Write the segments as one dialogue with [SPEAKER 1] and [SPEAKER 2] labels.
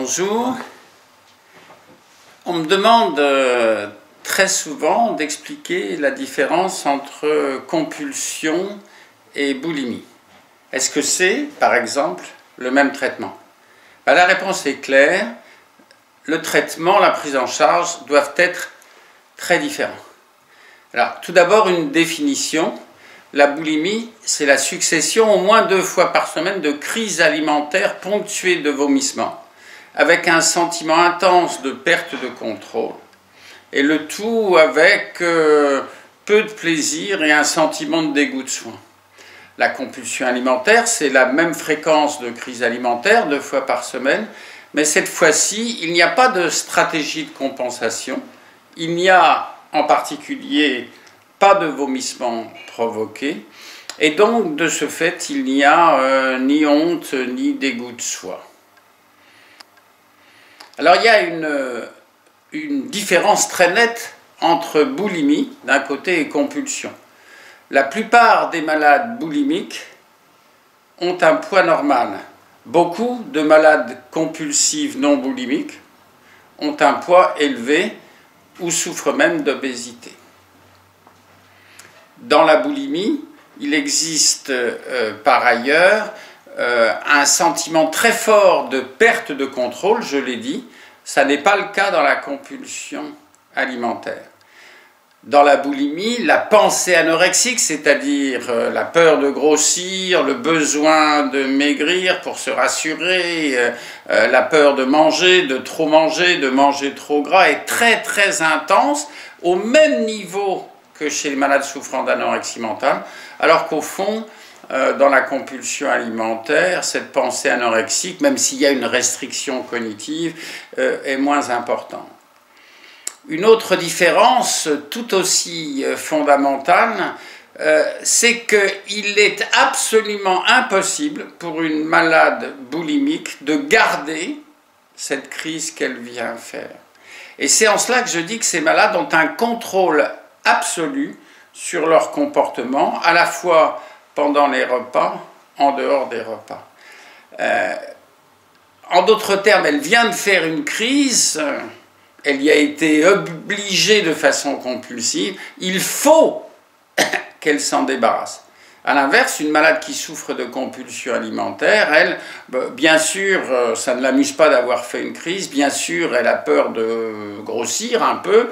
[SPEAKER 1] Bonjour. On me demande très souvent d'expliquer la différence entre compulsion et boulimie. Est-ce que c'est, par exemple, le même traitement? La réponse est claire. Le traitement, la prise en charge doivent être très différents. Alors, tout d'abord, une définition. La boulimie, c'est la succession au moins 2 fois par semaine de crises alimentaires ponctuées de vomissements, avec un sentiment intense de perte de contrôle, et le tout avec peu de plaisir et un sentiment de dégoût de soi. La compulsion alimentaire, c'est la même fréquence de crise alimentaire, 2 fois par semaine, mais cette fois-ci, il n'y a pas de stratégie de compensation, il n'y a en particulier pas de vomissement provoqué, et donc de ce fait, il n'y a ni honte ni dégoût de soi. Alors il y a une différence très nette entre boulimie d'un côté et compulsion. La plupart des malades boulimiques ont un poids normal. Beaucoup de malades compulsives non boulimiques ont un poids élevé ou souffrent même d'obésité. Dans la boulimie, il existe par ailleurs un sentiment très fort de perte de contrôle, je l'ai dit. Ça n'est pas le cas dans la compulsion alimentaire. Dans la boulimie, la pensée anorexique, c'est-à-dire la peur de grossir, le besoin de maigrir pour se rassurer, la peur de manger trop gras, est très très intense, au même niveau que chez les malades souffrant d'anorexie mentale, alors qu'au fond, dans la compulsion alimentaire, cette pensée anorexique, même s'il y a une restriction cognitive, est moins importante. Une autre différence tout aussi fondamentale, c'est qu'il est absolument impossible pour une malade boulimique de garder cette crise qu'elle vient faire. Et c'est en cela que je dis que ces malades ont un contrôle absolu sur leur comportement, à la fois pendant les repas, en dehors des repas. En d'autres termes, elle vient de faire une crise, elle y a été obligée de façon compulsive, il faut qu'elle s'en débarrasse. A l'inverse, une malade qui souffre de compulsion alimentaire, elle, bien sûr, ça ne l'amuse pas d'avoir fait une crise, bien sûr, elle a peur de grossir un peu,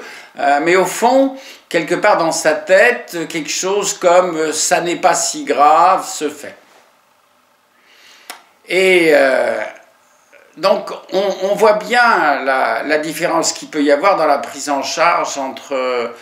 [SPEAKER 1] mais au fond, quelque part dans sa tête, quelque chose comme « ça n'est pas si grave » se fait. Et donc, on voit bien la différence qu'il peut y avoir dans la prise en charge entre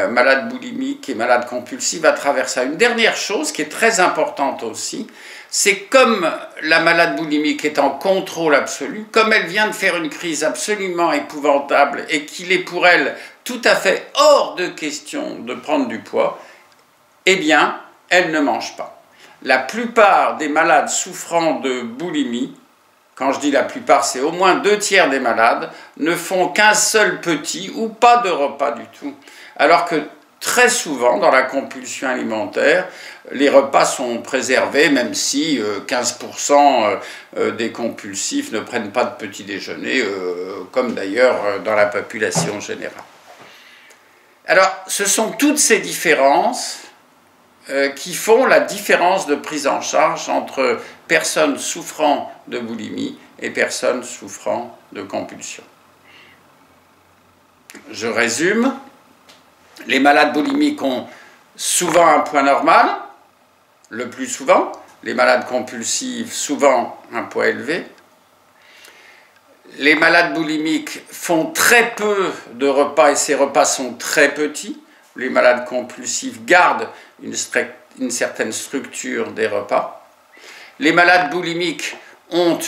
[SPEAKER 1] malade boulimique et malade compulsive à travers ça. Une dernière chose qui est très importante aussi, c'est comme la malade boulimique est en contrôle absolu, comme elle vient de faire une crise absolument épouvantable et qu'il est pour elle tout à fait hors de question de prendre du poids, eh bien, elle ne mange pas. La plupart des malades souffrant de boulimie, quand je dis la plupart, c'est au moins 2/3 des malades, ne font qu'un seul petit ou pas de repas du tout. Alors que très souvent, dans la compulsion alimentaire, les repas sont préservés, même si 15% des compulsifs ne prennent pas de petit déjeuner, comme d'ailleurs dans la population générale. Alors, ce sont toutes ces différences qui font la différence de prise en charge entre personnes souffrant de boulimie et personnes souffrant de compulsion. Je résume. Les malades boulimiques ont souvent un poids normal, le plus souvent. Les malades compulsifs, souvent un poids élevé. Les malades boulimiques font très peu de repas et ces repas sont très petits. Les malades compulsifs gardent une certaine structure des repas. Les malades boulimiques ont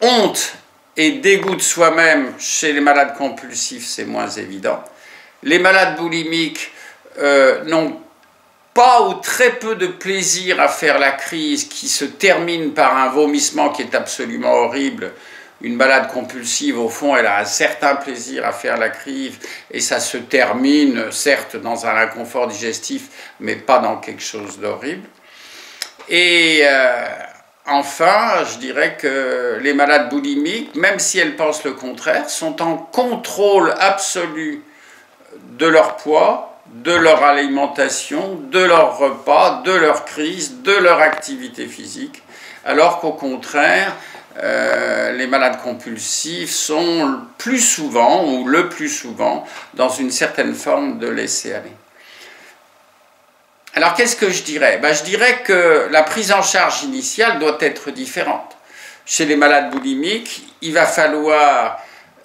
[SPEAKER 1] honte et dégoût de soi-même. Chez les malades compulsifs, c'est moins évident. Les malades boulimiques n'ont pas ou très peu de plaisir à faire la crise qui se termine par un vomissement qui est absolument horrible. Une malade compulsive, au fond, elle a un certain plaisir à faire la crise et ça se termine, certes, dans un inconfort digestif, mais pas dans quelque chose d'horrible. Et enfin, je dirais que les malades boulimiques, même si elles pensent le contraire, sont en contrôle absolu de leur poids, de leur alimentation, de leur repas, de leur crise, de leur activité physique, alors qu'au contraire, les malades compulsifs sont plus souvent, ou le plus souvent, dans une certaine forme de laisser-aller. Alors qu'est-ce que je dirais? Je dirais que la prise en charge initiale doit être différente. Chez les malades boulimiques, il va falloir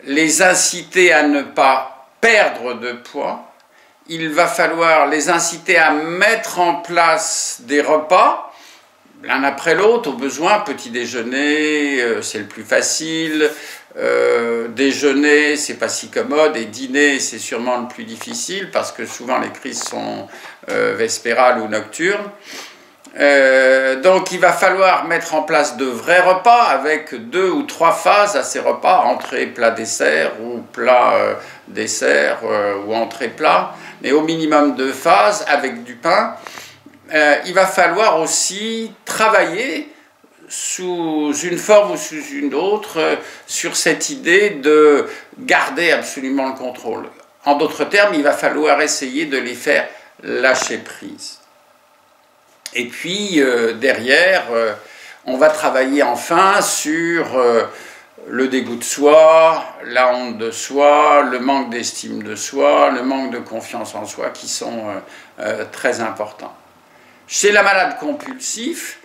[SPEAKER 1] les inciter à ne pas perdre de poids, il va falloir les inciter à mettre en place des repas, l'un après l'autre, au besoin. Petit déjeuner, c'est le plus facile, déjeuner, c'est pas si commode, et dîner, c'est sûrement le plus difficile, parce que souvent les crises sont vespérales ou nocturnes. Donc il va falloir mettre en place de vrais repas avec 2 ou 3 phases à ces repas, entrée, plat, dessert, ou plat, dessert, ou entrée, plat, mais au minimum 2 phases avec du pain. Il va falloir aussi travailler sous une forme ou sous une autre sur cette idée de garder absolument le contrôle. En d'autres termes, il va falloir essayer de les faire lâcher prise. Et puis derrière, on va travailler enfin sur le dégoût de soi, la honte de soi, le manque d'estime de soi, le manque de confiance en soi, qui sont très importants. Chez la malade compulsif,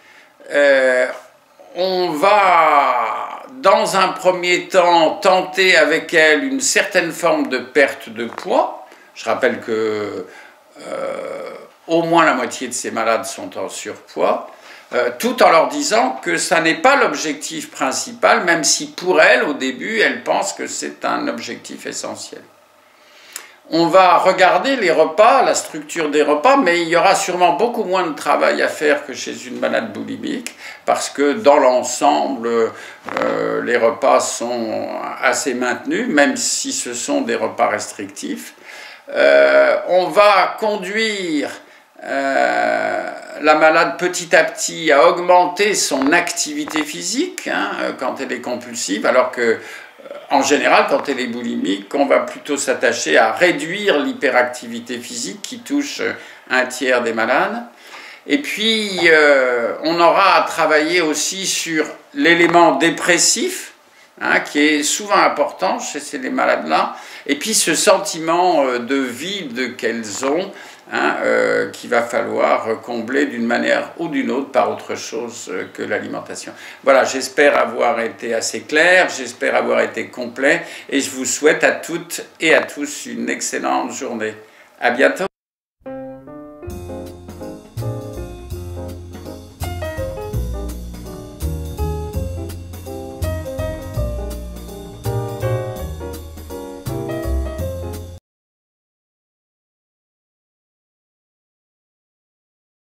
[SPEAKER 1] on va, dans un premier temps, tenter avec elle une certaine forme de perte de poids. Je rappelle que au moins la moitié de ces malades sont en surpoids, tout en leur disant que ça n'est pas l'objectif principal, même si pour elles, au début, elles pensent que c'est un objectif essentiel. On va regarder les repas, la structure des repas, mais il y aura sûrement beaucoup moins de travail à faire que chez une malade boulimique, parce que dans l'ensemble, les repas sont assez maintenus, même si ce sont des repas restrictifs. On va conduire la malade petit à petit à augmenter son activité physique quand elle est compulsive, alors que en général, quand elle est boulimique, on va plutôt s'attacher à réduire l'hyperactivité physique qui touche un tiers des malades. Et puis, on aura à travailler aussi sur l'élément dépressif, qui est souvent important chez ces malades-là, et puis ce sentiment de vide qu'elles ont, qu'il va falloir combler d'une manière ou d'une autre par autre chose que l'alimentation. Voilà, j'espère avoir été assez clair, j'espère avoir été complet, et je vous souhaite à toutes et à tous une excellente journée. À bientôt.